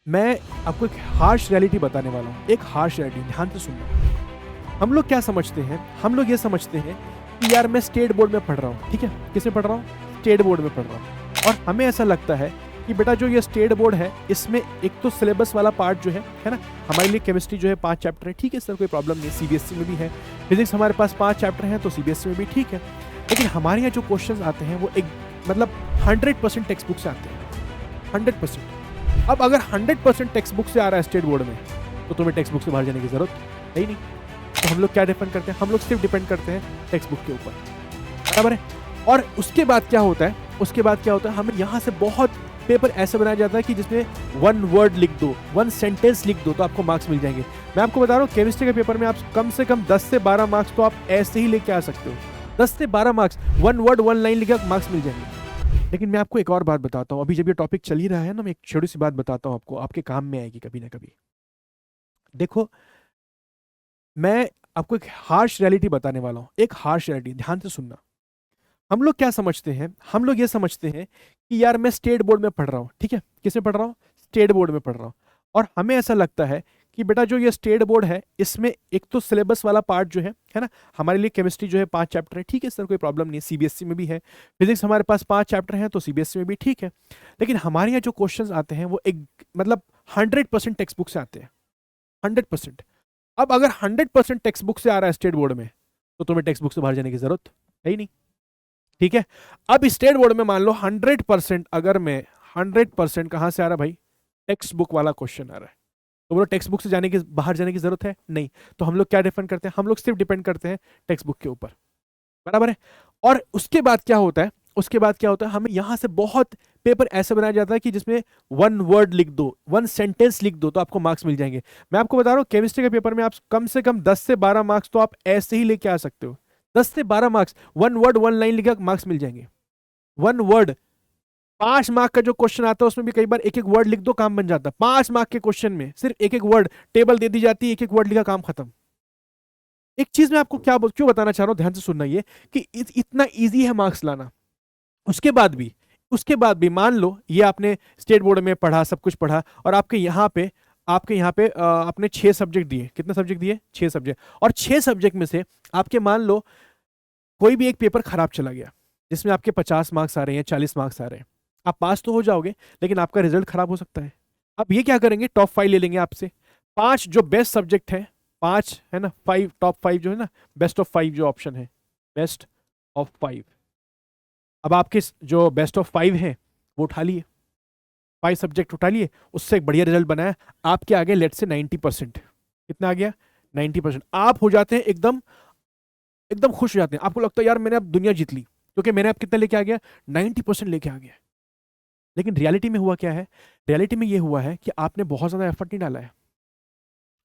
मैं आपको एक हार्श रियलिटी बताने वाला हूँ। एक हार्श रियलिटी, ध्यान से सुनना। हम लोग क्या समझते हैं, हम लोग ये समझते हैं कि यार मैं स्टेट बोर्ड में पढ़ रहा हूँ, ठीक है, किसमें पढ़ रहा हूँ, स्टेट बोर्ड में पढ़ रहा हूँ। और हमें ऐसा लगता है कि बेटा जो ये स्टेट बोर्ड है इसमें एक तो सिलेबस वाला पार्ट जो है ना, हमारे लिए केमिस्ट्री जो है 5 चैप्टर है, ठीक है सर, कोई प्रॉब्लम नहीं, सीबीएसई में भी है। फिजिक्स हमारे पास 5 चैप्टर हैं तो सीबीएसई में भी ठीक है। लेकिन हमारे यहाँ जो क्वेश्चन आते हैं वो एक मतलब 100% टेक्स्ट बुक से आते हैं, 100%। अब अगर 100% टेक्स्ट बुक से आ रहा है स्टेट बोर्ड में तो तुम्हें टेक्स्ट बुक से बाहर जाने की जरूरत है ही नहीं। तो हम लोग क्या डिपेंड करते हैं, हम लोग सिर्फ डिपेंड करते हैं टेक्स्ट बुक के ऊपर, बराबर है। और उसके बाद क्या होता है, उसके बाद क्या होता है, हमें यहाँ से बहुत पेपर ऐसा बनाया जाता है कि जिसमें 1 वर्ड लिख दो, 1 सेंटेंस लिख दो तो आपको मार्क्स मिल जाएंगे। मैं आपको बता रहा हूँ केमिस्ट्री के पेपर में आप कम से कम 10 से 12 मार्क्स तो आप ऐसे ही लेके आ सकते हो। 10 से 12 मार्क्स, 1 वर्ड 1 लाइन लिखा मार्क्स मिल जाएंगे। लेकिन मैं आपको एक और बात बताता हूँ, अभी जब ये टॉपिक चल ही रहा है ना, मैं एक छोटी सी बात बताता हूँ आपको, आपके काम में आएगी कभी ना कभी। देखो, मैं आपको एक हार्श रियलिटी बताने वाला हूँ, एक हार्श रियलिटी, ध्यान से सुनना। हम लोग क्या समझते हैं, हम लोग ये समझते हैं कि यार मैं स्टेट बोर्ड में पढ़ रहा हूँ, ठीक है, किसमें पढ़ रहा हूँ, स्टेट बोर्ड में पढ़ रहा हूँ। और हमें ऐसा लगता है कि बेटा जो ये स्टेट बोर्ड है इसमें एक तो सिलेबस वाला पार्ट जो है ना, हमारे लिए केमिस्ट्री जो है 5 चैप्टर है, ठीक है सर, कोई प्रॉब्लम नहीं है, सीबीएसई में भी है। फिजिक्स हमारे पास 5 चैप्टर हैं तो सीबीएसई में भी ठीक है। लेकिन हमारे यहाँ जो क्वेश्चन आते हैं वो एक मतलब 100% टेक्स्ट बुक से आते हैं, 100%। अब अगर 100% टेक्स्ट बुक से आ रहा है स्टेट बोर्ड में तो तुम्हें टेक्स्ट बुक से बाहर जाने की जरूरत है ही नहीं, ठीक है। अब स्टेट बोर्ड में मान लो 100%, अगर मैं 100% कहां से आ रहा है भाई, टेक्स्ट बुक वाला क्वेश्चन आ रहा है, तो बोलो टेक्स्ट बुक से जाने की बाहर जाने की जरूरत है नहीं। तो हम लोग क्या डिपेंड करते हैं, हम लोग सिर्फ डिपेंड करते हैं टेक्स्ट बुक के ऊपर, बराबर है। और उसके बाद क्या होता है, उसके बाद क्या होता है, हमें यहां से बहुत पेपर ऐसा बनाया जाता है कि जिसमें 1 वर्ड लिख दो, 1 सेंटेंस लिख दो तो आपको मार्क्स मिल जाएंगे। मैं आपको बता रहा हूँ केमिस्ट्री के पेपर में आप कम से कम 10 से 12 मार्क्स तो आप ऐसे ही लेके आ सकते हो। 10 से 12 मार्क्स, 1 वर्ड 1 लाइन लिखा मार्क्स मिल जाएंगे। 1 वर्ड, 5 मार्क का जो क्वेश्चन आता है उसमें भी कई बार एक एक वर्ड लिख दो काम बन जाता है। 5 मार्क के क्वेश्चन में सिर्फ एक एक वर्ड, टेबल दे दी जाती है, एक एक वर्ड लिखा काम खत्म। एक चीज मैं आपको क्यों बताना चाह रहा हूं, ध्यान से सुनना, ये कि इतना इजी है मार्क्स लाना। उसके बाद भी, उसके बाद भी मान लो ये आपने स्टेट बोर्ड में पढ़ा, सब कुछ पढ़ा, और आपके यहाँ पे आपने 6 सब्जेक्ट दिए। कितने सब्जेक्ट दिए, 6 सब्जेक्ट। और 6 सब्जेक्ट में से आपके मान लो कोई भी एक पेपर खराब चला गया जिसमें आपके 50 मार्क्स आ रहे हैं, 40 मार्क्स आ रहे हैं, आप पास तो हो जाओगे लेकिन आपका रिजल्ट खराब हो सकता है। अब ये क्या करेंगे, टॉप 5 ले लेंगे आपसे, 5 जो बेस्ट सब्जेक्ट है, 5 है ना, 5 टॉप 5 जो है ना, बेस्ट ऑफ 5 जो ऑप्शन है, बेस्ट ऑफ 5। अब आपके जो बेस्ट ऑफ 5 है वो उठा लिए, 5 सब्जेक्ट उठा लिए, उससे एक बढ़िया रिजल्ट बनाया, आपके आगे लेट से 90%। कितना आ गया, 90%। आप हो जाते हैं एकदम एकदम खुश हो जाते हैं, आपको लगता है यार मैंने अब दुनिया जीत ली, क्योंकि मैंने अब कितना लेके आ गया, 90% लेके आ गया। लेकिन रियलिटी में हुआ क्या है, रियलिटी में ये हुआ है कि आपने बहुत ज्यादा एफर्ट नहीं डाला है,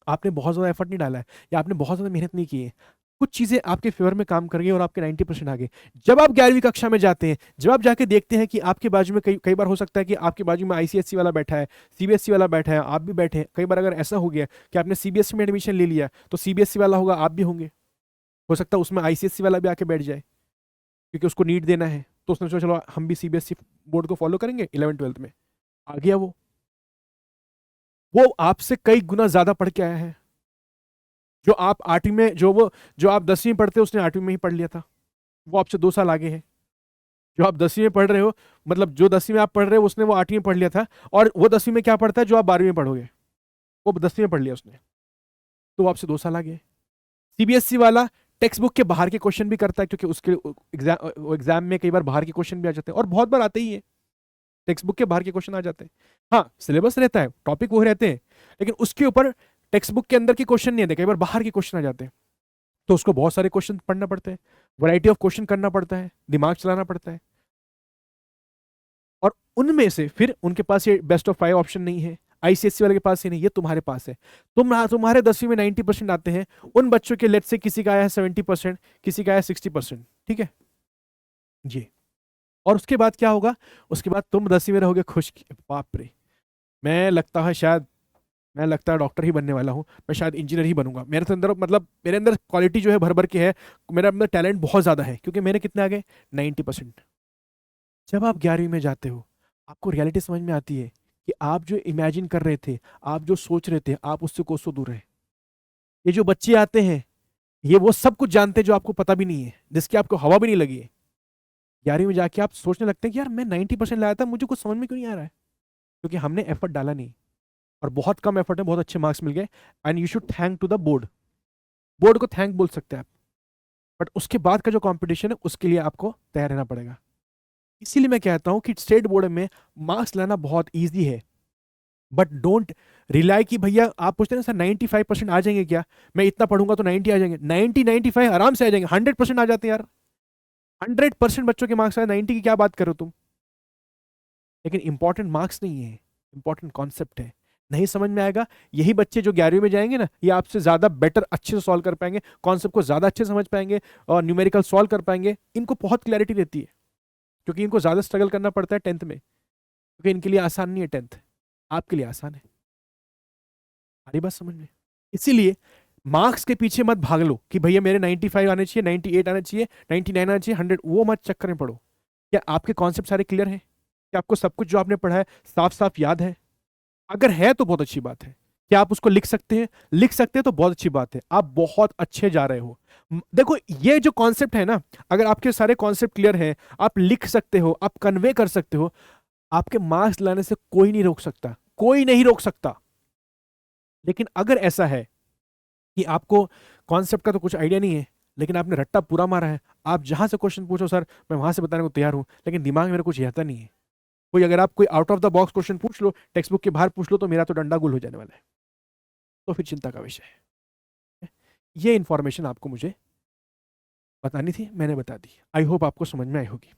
आपने बहुत ज्यादा एफर्ट नहीं डाला है, या आपने बहुत ज्यादा मेहनत नहीं की है। कुछ चीजें आपके फेवर में काम कर गई और आपके 90% आ गए। जब आप 11वीं कक्षा में जाते हैं, जब आप जाके देखते हैं कि आपके बाजू में कई कई बार हो सकता है कि आपके बाजू में आईसीएसई वाला बैठा है, सीबीएसई वाला बैठा है, आप भी बैठे हैं। कई बार अगर ऐसा हो गया कि आपने सीबीएसई में एडमिशन ले लिया तो सीबीएसई वाला होगा, आप भी होंगे, हो सकता है उसमें आईसीएसई वाला भी आके बैठ जाए क्योंकि उसको नीट देना है, तो उसने सोचा चलो हम भी सीबीएसई बोर्ड को फॉलो करेंगे। 11th 12th में आ गया वो आपसे कई गुना ज्यादा पढ़ के आया है। जो आप 8वीं में, जो आप 10वीं में पढ़ते उसने 8वीं में ही पढ़ लिया था, वो आपसे 2 साल आगे है। जो आप 10वीं में पढ़ रहे हो, मतलब जो 10वीं में आप पढ़ रहे हो उसने वो 8वीं में पढ़ लिया था, और वो 10वीं में क्या पढ़ता है जो आप 12वीं में पढ़ोगे, वो 10वीं में पढ़ लिया उसने, तो वो आपसे 2 साल आगे है। सीबीएसई वाला टेक्स्ट बुक के बाहर के क्वेश्चन भी करता है, क्योंकि उसके एग्जाम में कई बार बाहर के क्वेश्चन भी आ जाते हैं, और बहुत बार आते ही है, टेक्स्ट बुक के बाहर के क्वेश्चन आ जाते हैं। हाँ, सिलेबस रहता है, टॉपिक वो रहते हैं, लेकिन उसके ऊपर टेक्स्ट बुक के अंदर के क्वेश्चन नहीं आते, कई बार बाहर के क्वेश्चन आ जाते हैं, तो उसको बहुत सारे क्वेश्चन पढ़ना पड़ते हैं, वैरायटी ऑफ क्वेश्चन करना पड़ता है, दिमाग चलाना पड़ता है। और उनमें से फिर उनके पास ये बेस्ट ऑफ 5 ऑप्शन नहीं है, आईसीएससी वाले के पास ही नहीं, ये तुम्हारे पास है। तुम्हारे 10वीं में 90% आते हैं, उन बच्चों के लेट से किसी का आया है 70%, किसी का आया 60%, ठीक है जी। और उसके बाद क्या होगा, उसके बाद तुम 10वीं में रहोगे खुश, बाप रे, मैं लगता है शायद, मैं लगता है डॉक्टर ही बनने वाला हूँ, मैं शायद इंजीनियर ही बनूंगा। मेरे तो अंदर, मतलब मेरे अंदर क्वालिटी जो है भर भर के है, मेरे अंदर टैलेंट बहुत ज्यादा है, क्योंकि मैंने कितने आ गए, 90%। जब आप 11वीं में जाते हो आपको रियलिटी समझ में आती है कि आप जो इमेजिन कर रहे थे, आप जो सोच रहे थे, आप उससे कोसों दूर हैं। ये जो बच्चे आते हैं, ये वो सब कुछ जानते हैं जो आपको पता भी नहीं है, जिसकी आपको हवा भी नहीं लगी है। 11वीं में जाके आप सोचने लगते हैं कि यार मैं 90% लाया था, मुझे कुछ समझ में क्यों नहीं आ रहा है, क्योंकि हमने एफर्ट डाला नहीं, और बहुत कम एफर्ट में बहुत अच्छे मार्क्स मिल गए। And you should thank to the board. Board को थैंक बोल सकते हैं आप, बट उसके बाद का जो कंपटीशन है उसके लिए आपको तैयार रहना पड़ेगा। इसीलिए मैं कहता हूं कि स्टेट बोर्ड में मार्क्स लाना बहुत ईजी है, बट डोंट रिलाई कि भैया आप पूछते हैं ना सर 95% आ जाएंगे क्या, मैं इतना पढ़ूंगा तो 90 आ जाएंगे। 90 95 आराम से आ जाएंगे, 100% आ जाते हैं यार। 100% बच्चों के मार्क्स आए, 90 की क्या बात करो तुम। लेकिन इंपॉर्टेंट मार्क्स नहीं है, इंपॉर्टेंट कॉन्सेप्ट है। नहीं समझ में आएगा, यही बच्चे जो 11वीं में जाएंगे ना, ये आपसे ज्यादा बेटर अच्छे से सॉल्व कर पाएंगे, कॉन्सेप्ट को ज्यादा अच्छे से समझ पाएंगे, और न्यूमेरिकल सॉल्व कर पाएंगे। इनको बहुत क्लैरिटी रहती है, क्योंकि इनको ज्यादा स्ट्रगल करना पड़ता है 10th में, क्योंकि इनके लिए आसान नहीं है 10th, आपके लिए आसान है। सारी बात समझ में। इसीलिए मार्क्स के पीछे मत भाग लो कि भैया मेरे 95 आने चाहिए, 98 आने चाहिए, 99 आने चाहिए, 100, वो मत चक्कर में पड़ो। क्या आपके कॉन्सेप्ट सारे क्लियर हैं? क्या आपको सब कुछ जो आपने पढ़ा है साफ साफ याद है? अगर है तो बहुत अच्छी बात है। क्या आप उसको लिख सकते हैं? लिख सकते हैं तो बहुत अच्छी बात है, आप बहुत अच्छे जा रहे हो। देखो ये जो कॉन्सेप्ट है ना, अगर आपके सारे कॉन्सेप्ट क्लियर हैं, आप लिख सकते हो, आप कन्वे कर सकते हो, आपके मार्क्स लाने से कोई नहीं रोक सकता, कोई नहीं रोक सकता। लेकिन अगर ऐसा है कि आपको कॉन्सेप्ट का तो कुछ आइडिया नहीं है, लेकिन आपने रट्टा पूरा मारा है, आप जहां से क्वेश्चन पूछो सर मैं वहां से बताने को तैयार हूं, लेकिन दिमाग में मेरा कुछ रहता नहीं है, कोई अगर आप कोई out of the box question पूछ लो, टेक्स्ट बुक के बाहर पूछ लो, तो मेरा तो डंडा गुल हो जाने वाला है, तो फिर चिंता का विषय है। ये इंफॉर्मेशन आपको मुझे बतानी थी, मैंने बता दी। आई होप आपको समझ में आई होगी।